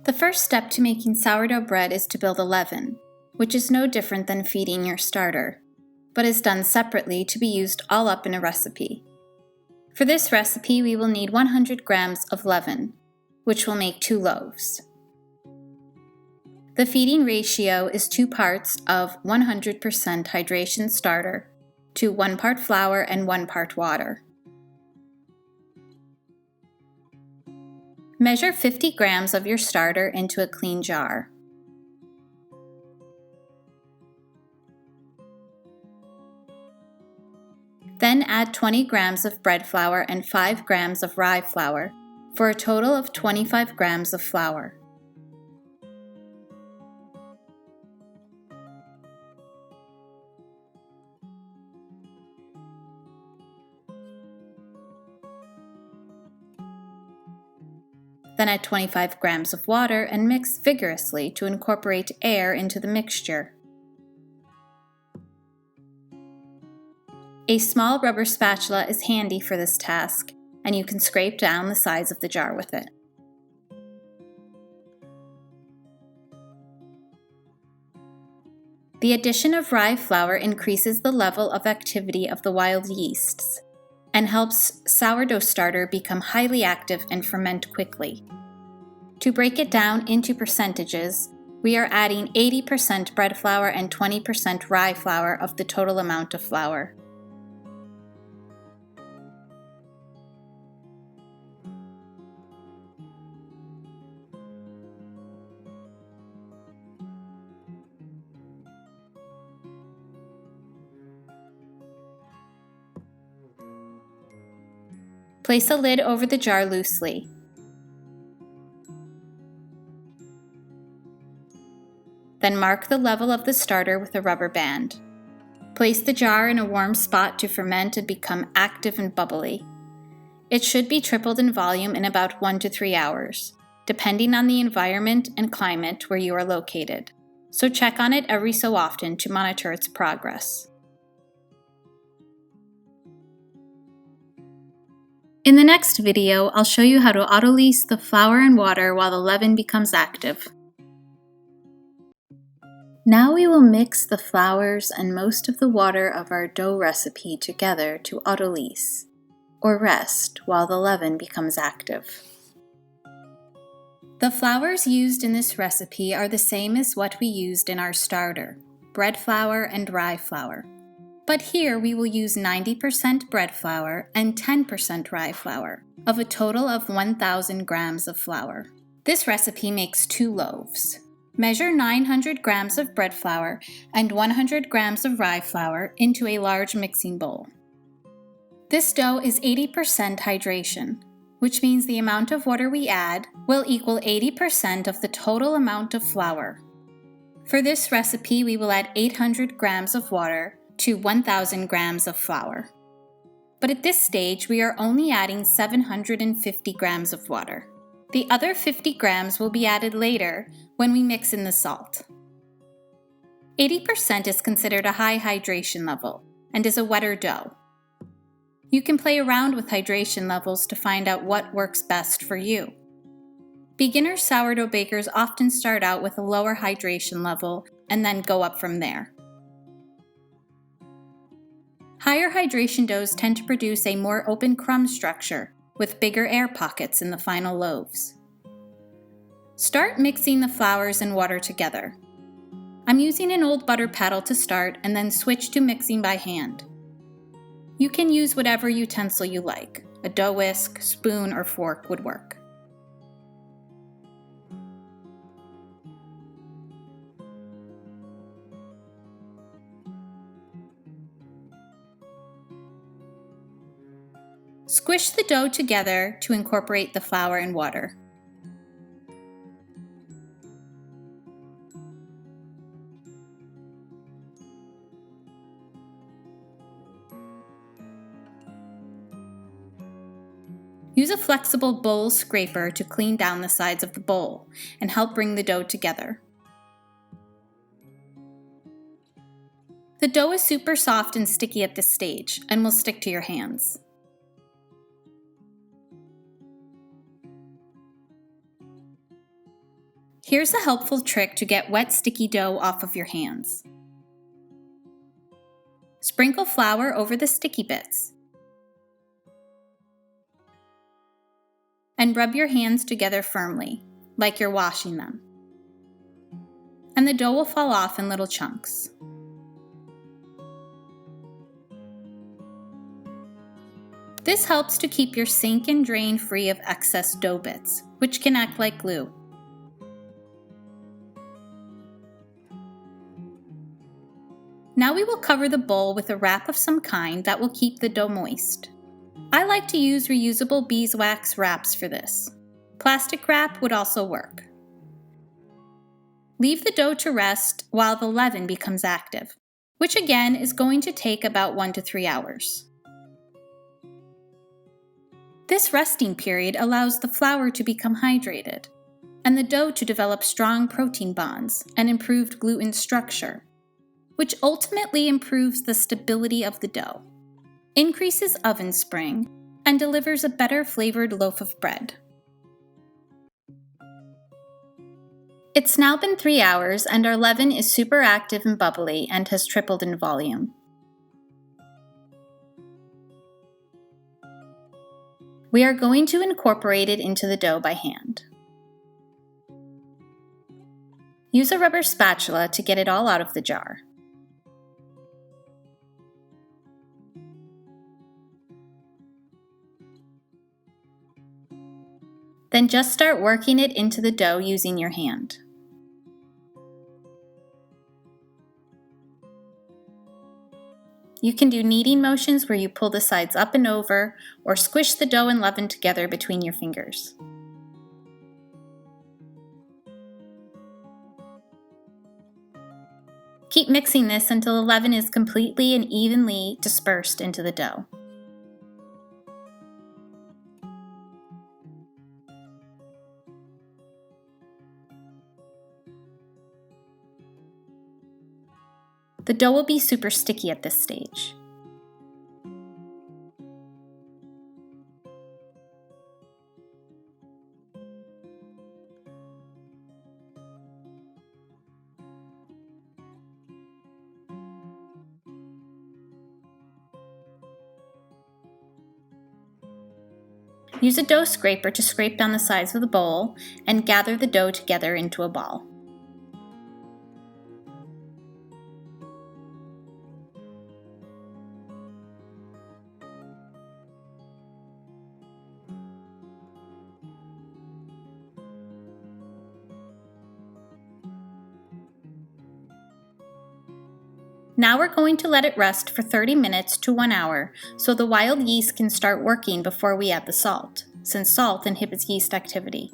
The first step to making sourdough bread is to build a leaven, which is no different than feeding your starter, but is done separately to be used all up in a recipe. For this recipe, we will need 100 grams of leaven, which will make 2 loaves. The feeding ratio is 2 parts of 100% hydration starter to 1 part flour and 1 part water. Measure 50 grams of your starter into a clean jar. Then add 20 grams of bread flour and 5 grams of rye flour for a total of 25 grams of flour. Then add 25 grams of water and mix vigorously to incorporate air into the mixture. A small rubber spatula is handy for this task, and you can scrape down the sides of the jar with it. The addition of rye flour increases the level of activity of the wild yeasts and helps sourdough starter become highly active and ferment quickly. To break it down into percentages, we are adding 80% bread flour and 20% rye flour of the total amount of flour. Place a lid over the jar loosely. Then mark the level of the starter with a rubber band. Place the jar in a warm spot to ferment and become active and bubbly. It should be tripled in volume in about 1 to 3 hours, depending on the environment and climate where you are located. So check on it every so often to monitor its progress. In the next video, I'll show you how to autolyse the flour and water while the leaven becomes active. Now we will mix the flours and most of the water of our dough recipe together to autolyse, or rest while the leaven becomes active. The flours used in this recipe are the same as what we used in our starter, bread flour and rye flour. But here we will use 90% bread flour and 10% rye flour, of a total of 1,000 grams of flour. This recipe makes 2 loaves. Measure 900 grams of bread flour and 100 grams of rye flour into a large mixing bowl. This dough is 80% hydration, which means the amount of water we add will equal 80% of the total amount of flour. For this recipe, we will add 800 grams of water to 1,000 grams of flour. But at this stage, we are only adding 750 grams of water. The other 50 grams will be added later when we mix in the salt. 80% is considered a high hydration level and is a wetter dough. You can play around with hydration levels to find out what works best for you. Beginner sourdough bakers often start out with a lower hydration level and then go up from there. Higher hydration doughs tend to produce a more open crumb structure with bigger air pockets in the final loaves. Start mixing the flours and water together. I'm using an old butter paddle to start and then switch to mixing by hand. You can use whatever utensil you like. A dough whisk, spoon, or fork would work. Squish the dough together to incorporate the flour and water. Use a flexible bowl scraper to clean down the sides of the bowl and help bring the dough together. The dough is super soft and sticky at this stage and will stick to your hands. Here's a helpful trick to get wet, sticky dough off of your hands. Sprinkle flour over the sticky bits and rub your hands together firmly, like you're washing them. And the dough will fall off in little chunks. This helps to keep your sink and drain free of excess dough bits, which can act like glue. Now we will cover the bowl with a wrap of some kind that will keep the dough moist. I like to use reusable beeswax wraps for this. Plastic wrap would also work. Leave the dough to rest while the leaven becomes active, which again is going to take about 1 to 3 hours. This resting period allows the flour to become hydrated and the dough to develop strong protein bonds and improved gluten structure, which ultimately improves the stability of the dough, increases oven spring, and delivers a better flavored loaf of bread. It's now been 3 hours and our leaven is super active and bubbly and has tripled in volume. We are going to incorporate it into the dough by hand. Use a rubber spatula to get it all out of the jar. Then just start working it into the dough using your hand. You can do kneading motions where you pull the sides up and over, or squish the dough and leaven together between your fingers. Keep mixing this until the leaven is completely and evenly dispersed into the dough. The dough will be super sticky at this stage. Use a dough scraper to scrape down the sides of the bowl and gather the dough together into a ball. Now we're going to let it rest for 30 minutes to 1 hour so the wild yeast can start working before we add the salt, since salt inhibits yeast activity.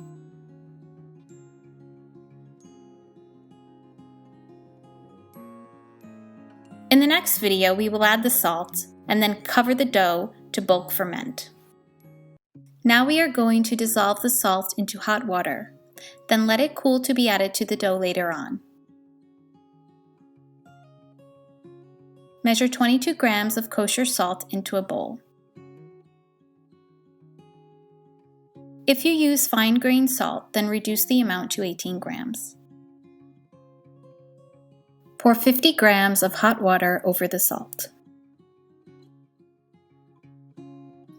In the next video, we will add the salt and then cover the dough to bulk ferment. Now we are going to dissolve the salt into hot water, then let it cool to be added to the dough later on. Measure 22 grams of kosher salt into a bowl. If you use fine-grained salt, then reduce the amount to 18 grams. Pour 50 grams of hot water over the salt.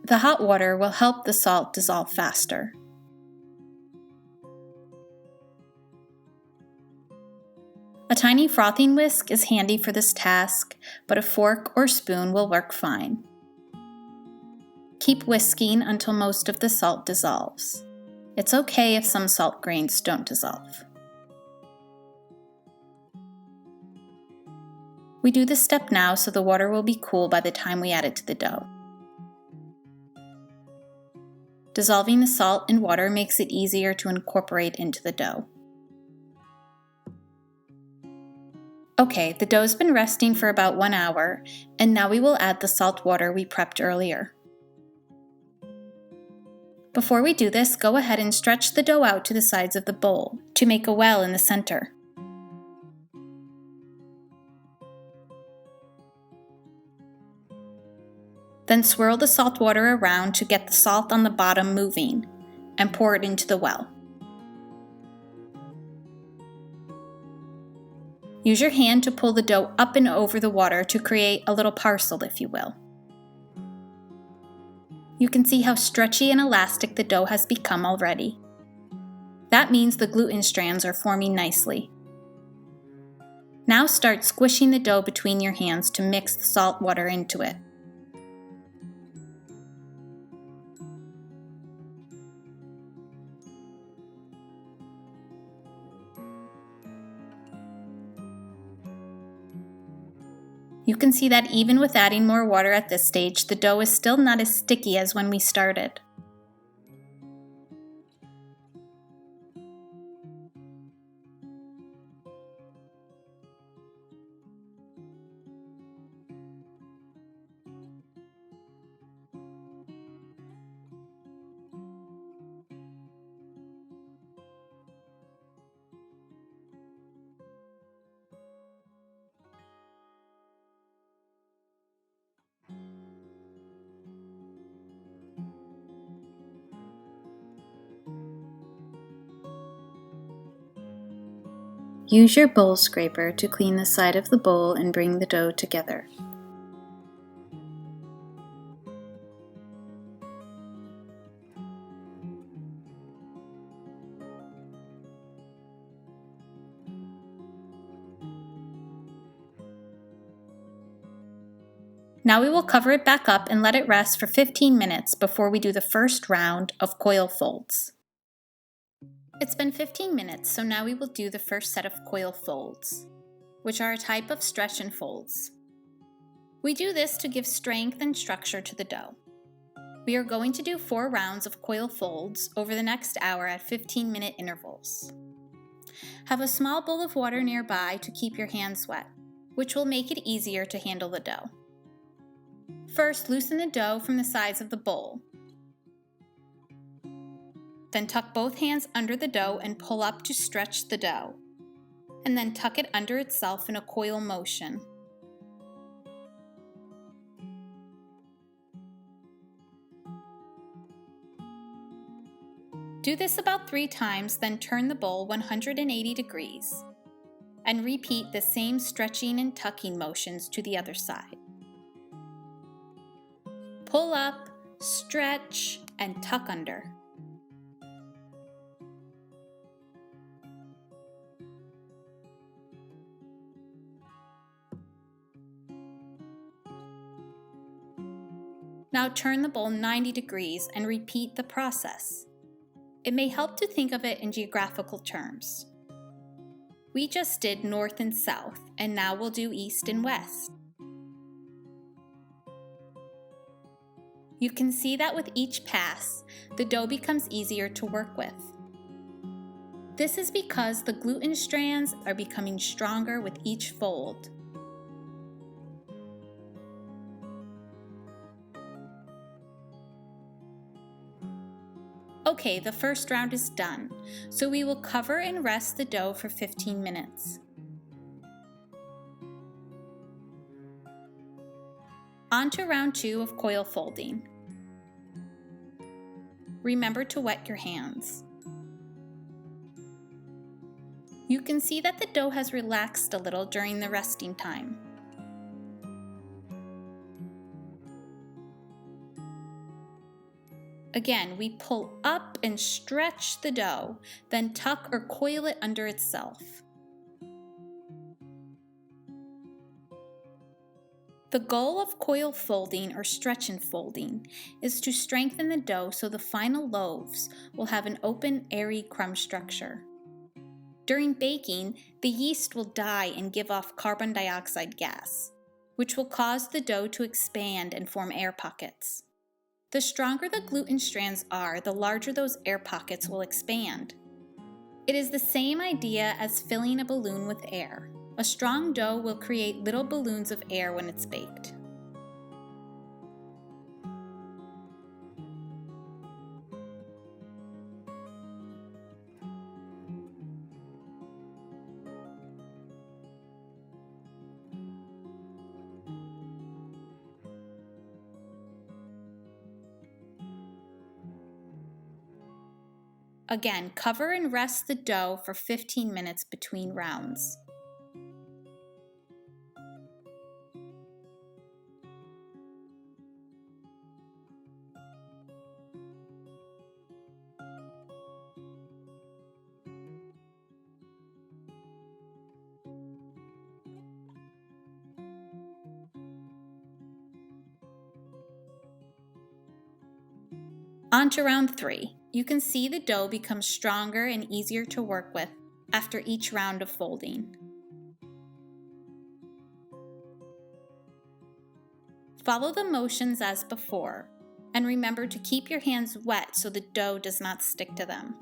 The hot water will help the salt dissolve faster. A tiny frothing whisk is handy for this task, but a fork or spoon will work fine. Keep whisking until most of the salt dissolves. It's okay if some salt grains don't dissolve. We do this step now so the water will be cool by the time we add it to the dough. Dissolving the salt in water makes it easier to incorporate into the dough. Okay, the dough's been resting for about 1 hour, and now we will add the salt water we prepped earlier. Before we do this, go ahead and stretch the dough out to the sides of the bowl to make a well in the center. Then swirl the salt water around to get the salt on the bottom moving, and pour it into the well. Use your hand to pull the dough up and over the water to create a little parcel, if you will. You can see how stretchy and elastic the dough has become already. That means the gluten strands are forming nicely. Now start squishing the dough between your hands to mix the salt water into it. You can see that even with adding more water at this stage, the dough is still not as sticky as when we started. Use your bowl scraper to clean the side of the bowl and bring the dough together. Now we will cover it back up and let it rest for 15 minutes before we do the first round of coil folds. It's been 15 minutes, so now we will do the first set of coil folds, which are a type of stretch and folds. We do this to give strength and structure to the dough. We are going to do 4 rounds of coil folds over the next hour at 15-minute intervals. Have a small bowl of water nearby to keep your hands wet, which will make it easier to handle the dough. First, loosen the dough from the sides of the bowl. Then tuck both hands under the dough and pull up to stretch the dough, and then tuck it under itself in a coil motion. Do this about 3 times, then turn the bowl 180 degrees, and repeat the same stretching and tucking motions to the other side. Pull up, stretch, and tuck under. Now turn the bowl 90 degrees and repeat the process. It may help to think of it in geographical terms. We just did north and south, and now we'll do east and west. You can see that with each pass, the dough becomes easier to work with. This is because the gluten strands are becoming stronger with each fold. Okay, the first round is done, so we will cover and rest the dough for 15 minutes. On to round 2 of coil folding. Remember to wet your hands. You can see that the dough has relaxed a little during the resting time. Again, we pull up and stretch the dough, then tuck or coil it under itself. The goal of coil folding or stretch and folding is to strengthen the dough so the final loaves will have an open, airy crumb structure. During baking, the yeast will die and give off carbon dioxide gas, which will cause the dough to expand and form air pockets. The stronger the gluten strands are, the larger those air pockets will expand. It is the same idea as filling a balloon with air. A strong dough will create little balloons of air when it's baked. Again, cover and rest the dough for 15 minutes between rounds. On to round 3. You can see the dough becomes stronger and easier to work with after each round of folding. Follow the motions as before, and remember to keep your hands wet so the dough does not stick to them.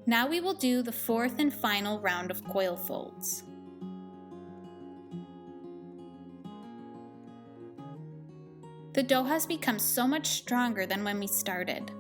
Now we will do the 4th and final round of coil folds. The dough has become so much stronger than when we started.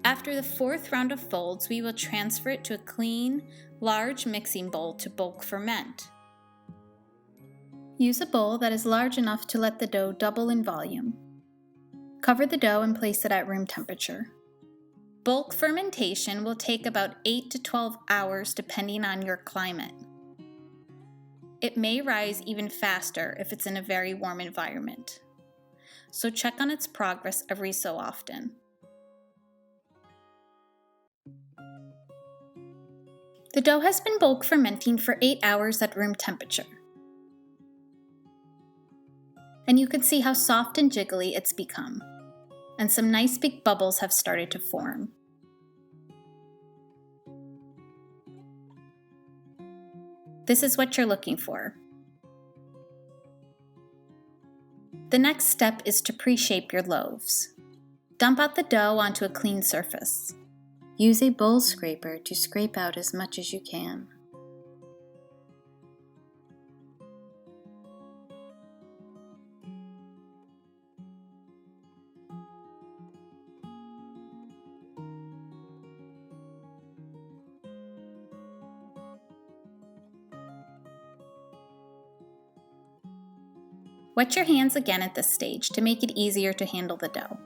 After the 4th round of folds, we will transfer it to a clean, large mixing bowl to bulk ferment. Use a bowl that is large enough to let the dough double in volume. Cover the dough and place it at room temperature. Bulk fermentation will take about 8 to 12 hours depending on your climate. It may rise even faster if it's in a very warm environment. So check on its progress every so often. The dough has been bulk fermenting for 8 hours at room temperature. And you can see how soft and jiggly it's become. And some nice big bubbles have started to form. This is what you're looking for. The next step is to pre-shape your loaves. Dump out the dough onto a clean surface. Use a bowl scraper to scrape out as much as you can. Wet your hands again at this stage to make it easier to handle the dough.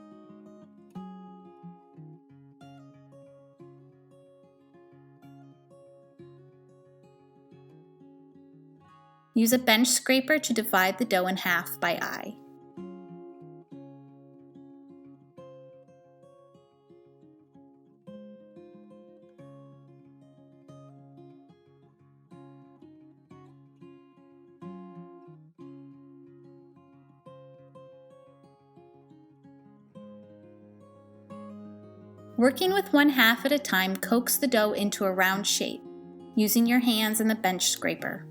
Use a bench scraper to divide the dough in half by eye. Working with one half at a time, coax the dough into a round shape, using your hands and the bench scraper.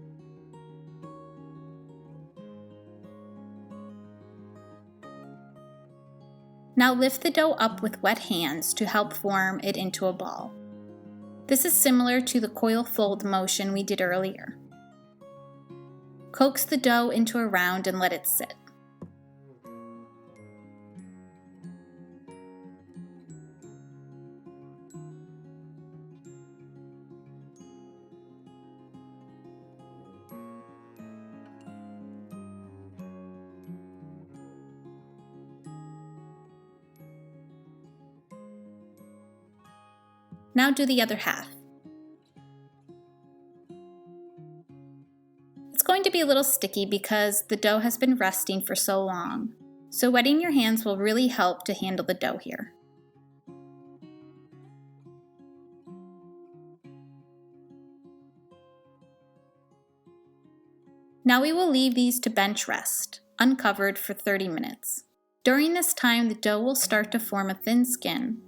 Now lift the dough up with wet hands to help form it into a ball. This is similar to the coil fold motion we did earlier. Coax the dough into a round and let it sit. Now do the other half. It's going to be a little sticky because the dough has been resting for so long, so wetting your hands will really help to handle the dough here. Now we will leave these to bench rest, uncovered for 30 minutes. During this time, the dough will start to form a thin skin,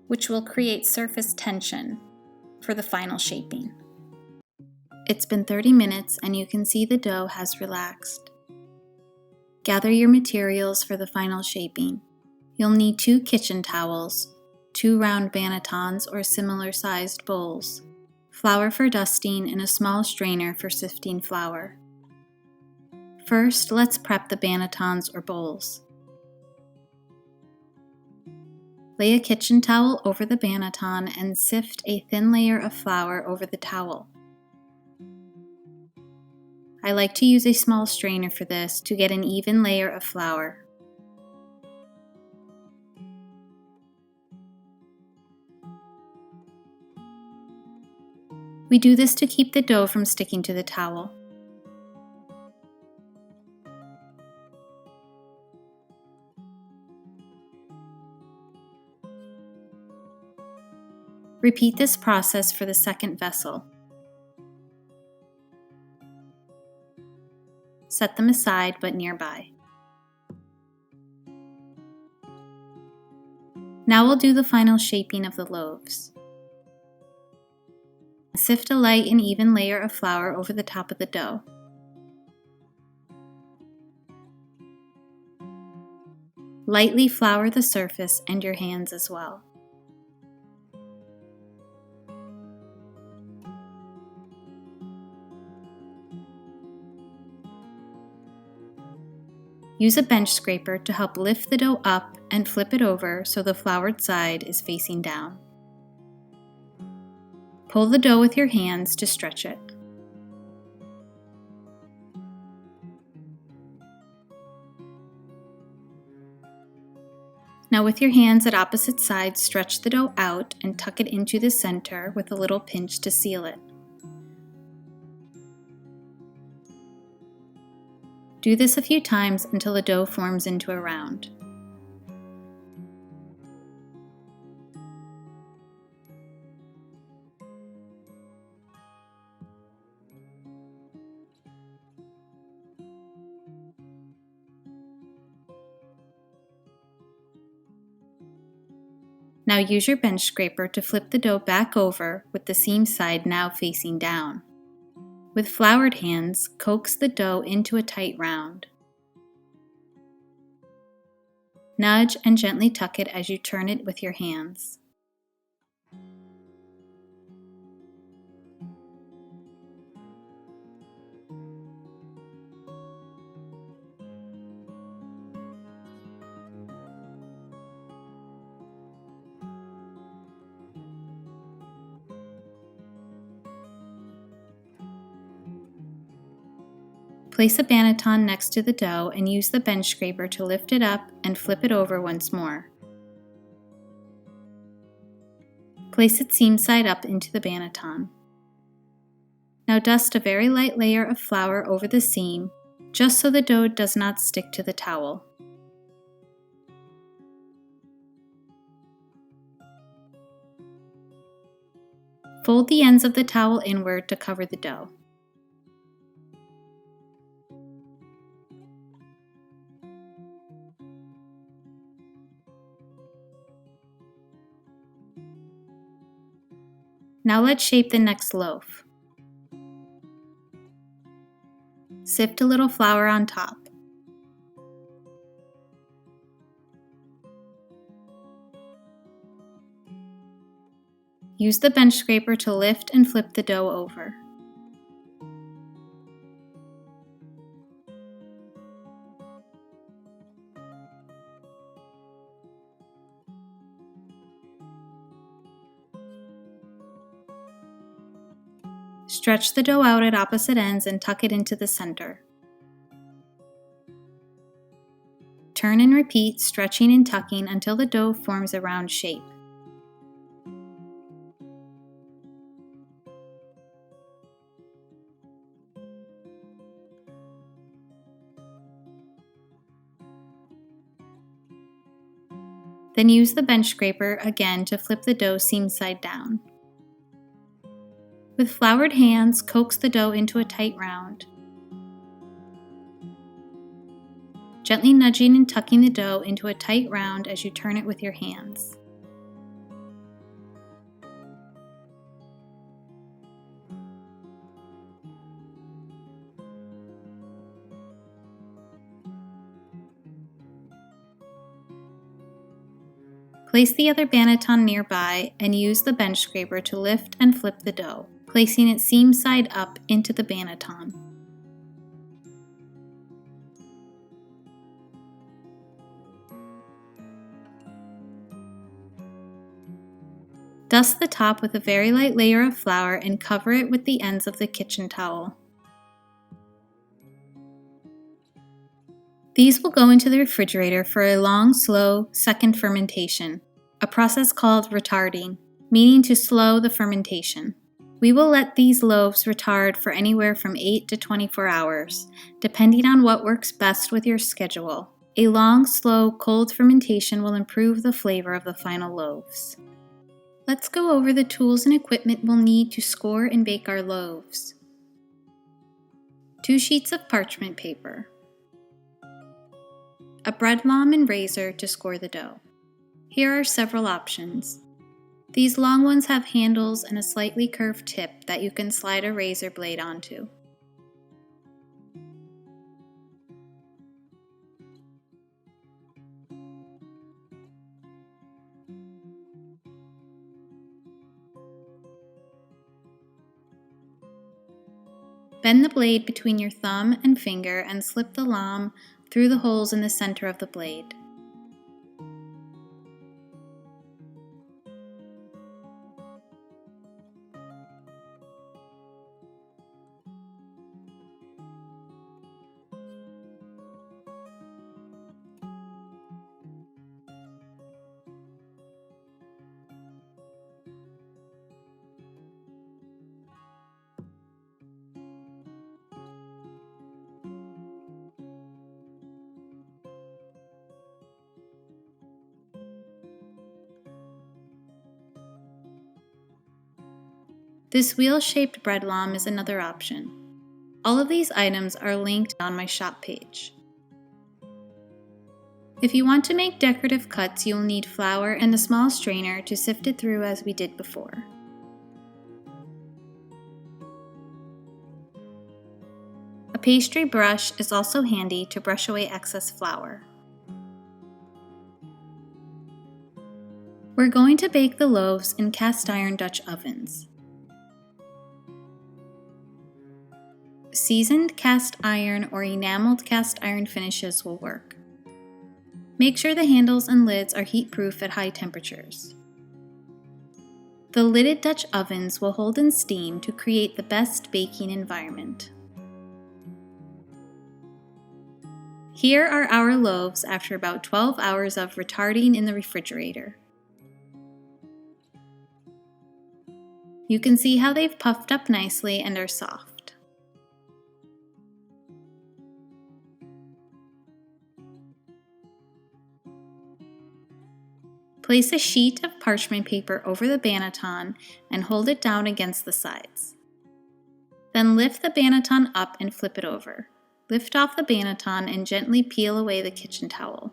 which will create surface tension for the final shaping. It's been 30 minutes and you can see the dough has relaxed. Gather your materials for the final shaping. You'll need 2 kitchen towels, 2 round bannetons or similar sized bowls, flour for dusting, and a small strainer for sifting flour. First, let's prep the bannetons or bowls. Lay a kitchen towel over the banneton and sift a thin layer of flour over the towel. I like to use a small strainer for this to get an even layer of flour. We do this to keep the dough from sticking to the towel. Repeat this process for the second vessel. Set them aside but nearby. Now we'll do the final shaping of the loaves. Sift a light and even layer of flour over the top of the dough. Lightly flour the surface and your hands as well. Use a bench scraper to help lift the dough up and flip it over so the floured side is facing down. Pull the dough with your hands to stretch it. Now with your hands at opposite sides, stretch the dough out and tuck it into the center with a little pinch to seal it. Do this a few times until the dough forms into a round. Now use your bench scraper to flip the dough back over with the seam side now facing down. With floured hands, coax the dough into a tight round. Nudge and gently tuck it as you turn it with your hands. Place a banneton next to the dough and use the bench scraper to lift it up and flip it over once more. Place it seam side up into the banneton. Now dust a very light layer of flour over the seam, just so the dough does not stick to the towel. Fold the ends of the towel inward to cover the dough. Now let's shape the next loaf. Sift a little flour on top. Use the bench scraper to lift and flip the dough over. Stretch the dough out at opposite ends and tuck it into the center. Turn and repeat, stretching and tucking until the dough forms a round shape. Then use the bench scraper again to flip the dough seam side down. With floured hands, coax the dough into a tight round. Gently nudging and tucking the dough into a tight round as you turn it with your hands. Place the other banneton nearby and use the bench scraper to lift and flip the dough, placing it seam side up into the banneton. Dust the top with a very light layer of flour and cover it with the ends of the kitchen towel. These will go into the refrigerator for a long, slow second fermentation, a process called retarding, meaning to slow the fermentation. We will let these loaves retard for anywhere from 8 to 24 hours, depending on what works best with your schedule. A long, slow, cold fermentation will improve the flavor of the final loaves. Let's go over the tools and equipment we'll need to score and bake our loaves. 2 sheets of parchment paper, a bread loam and razor to score the dough. Here are several options. These long ones have handles and a slightly curved tip that you can slide a razor blade onto. Bend the blade between your thumb and finger and slip the loam through the holes in the center of the blade. This wheel-shaped bread loam is another option. All of these items are linked on my shop page. If you want to make decorative cuts, you'll need flour and a small strainer to sift it through as we did before. A pastry brush is also handy to brush away excess flour. We're going to bake the loaves in cast iron Dutch ovens. Seasoned cast iron or enameled cast iron finishes will work. Make sure the handles and lids are heat-proof at high temperatures. The lidded Dutch ovens will hold in steam to create the best baking environment. Here are our loaves after about 12 hours of retarding in the refrigerator. You can see how they've puffed up nicely and are soft. Place a sheet of parchment paper over the banneton and hold it down against the sides. Then lift the banneton up and flip it over. Lift off the banneton and gently peel away the kitchen towel.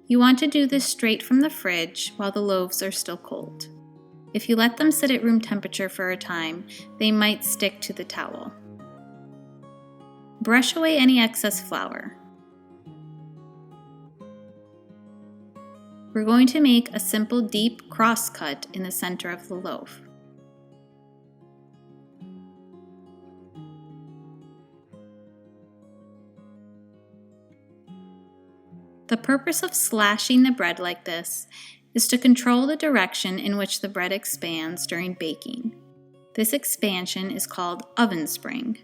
You want to do this straight from the fridge while the loaves are still cold. If you let them sit at room temperature for a time, they might stick to the towel. Brush away any excess flour. We're going to make a simple deep cross cut in the center of the loaf. The purpose of slashing the bread like this is to control the direction in which the bread expands during baking. This expansion is called oven spring.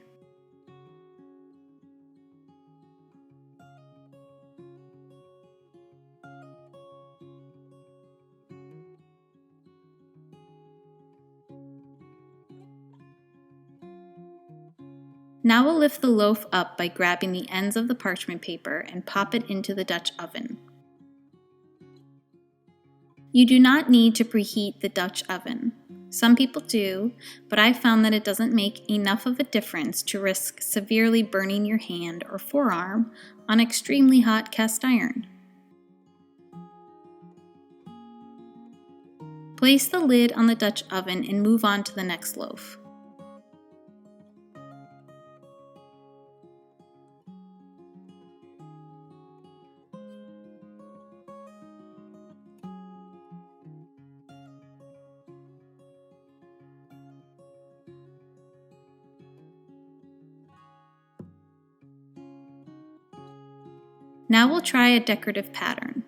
Now we'll lift the loaf up by grabbing the ends of the parchment paper and pop it into the Dutch oven. You do not need to preheat the Dutch oven. Some people do, but I found that it doesn't make enough of a difference to risk severely burning your hand or forearm on extremely hot cast iron. Place the lid on the Dutch oven and move on to the next loaf. Now we'll try a decorative pattern.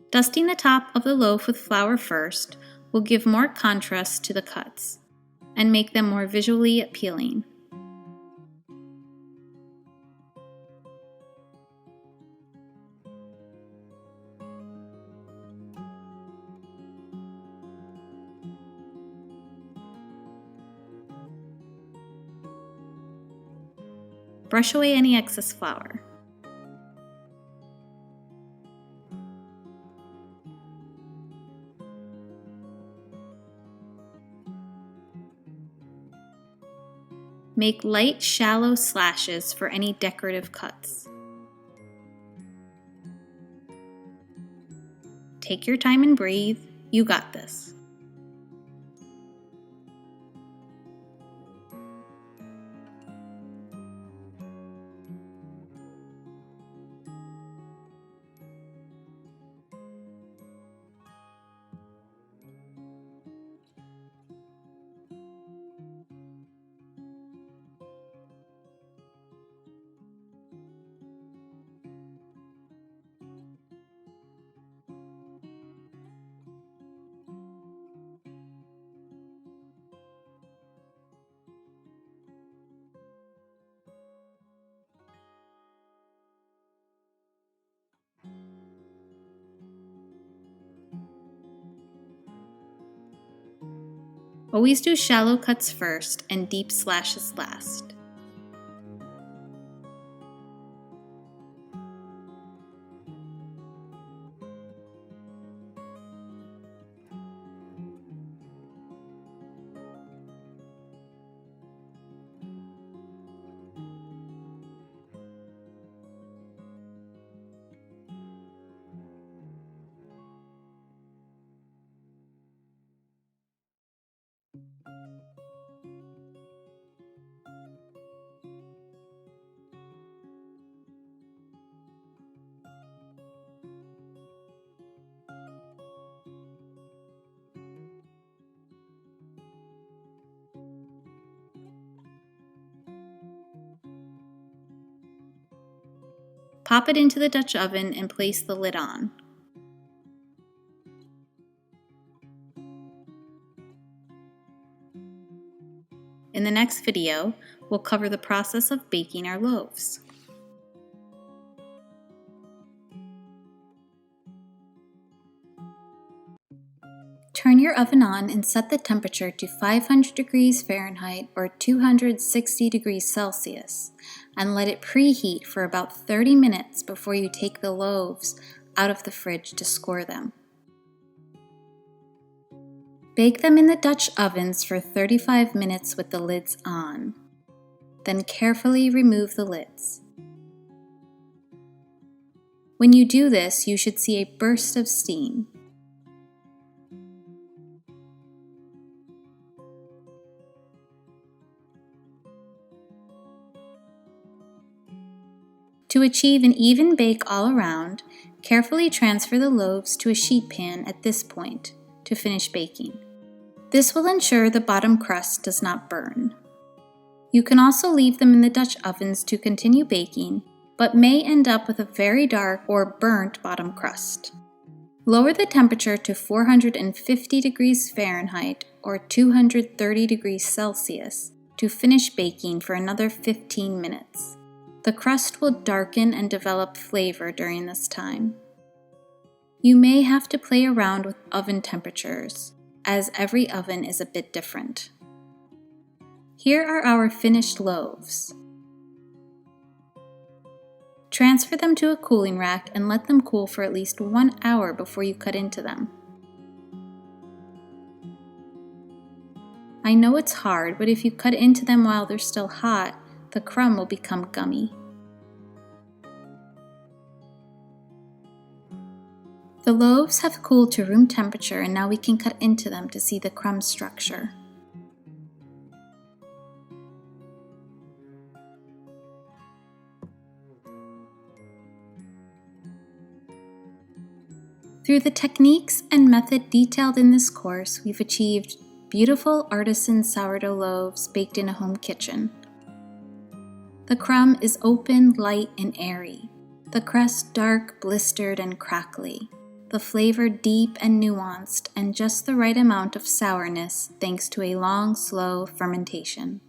Dusting the top of the loaf with flour first will give more contrast to the cuts and make them more visually appealing. Brush away any excess flour. Make light, shallow slashes for any decorative cuts. Take your time and breathe. You got this. Always do shallow cuts first and deep slashes last. Pop it into the Dutch oven and place the lid on. In the next video, we'll cover the process of baking our loaves. Turn your oven on and set the temperature to 500 degrees Fahrenheit or 260 degrees Celsius, and let it preheat for about 30 minutes before you take the loaves out of the fridge to score them. Bake them in the Dutch ovens for 35 minutes with the lids on. Then carefully remove the lids. When you do this, you should see a burst of steam. To achieve an even bake all around, carefully transfer the loaves to a sheet pan at this point to finish baking. This will ensure the bottom crust does not burn. You can also leave them in the Dutch ovens to continue baking, but may end up with a very dark or burnt bottom crust. Lower the temperature to 450 degrees Fahrenheit or 230 degrees Celsius to finish baking for another 15 minutes. The crust will darken and develop flavor during this time. You may have to play around with oven temperatures, as every oven is a bit different. Here are our finished loaves. Transfer them to a cooling rack and let them cool for at least 1 hour before you cut into them. I know it's hard, but if you cut into them while they're still hot, the crumb will become gummy. The loaves have cooled to room temperature, and now we can cut into them to see the crumb structure. Through the techniques and method detailed in this course, we've achieved beautiful artisan sourdough loaves baked in a home kitchen. The crumb is open, light, and airy. The crust dark, blistered, and crackly. The flavor deep and nuanced, and just the right amount of sourness thanks to a long, slow fermentation.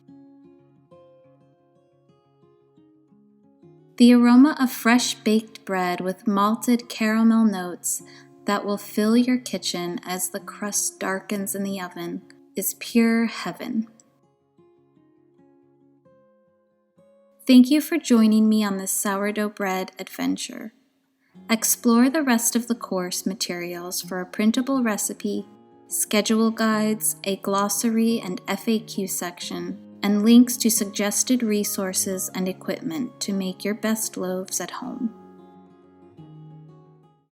The aroma of fresh baked bread with malted caramel notes that will fill your kitchen as the crust darkens in the oven is pure heaven. Thank you for joining me on this sourdough bread adventure. Explore the rest of the course materials for a printable recipe, schedule guides, a glossary and FAQ section, and links to suggested resources and equipment to make your best loaves at home.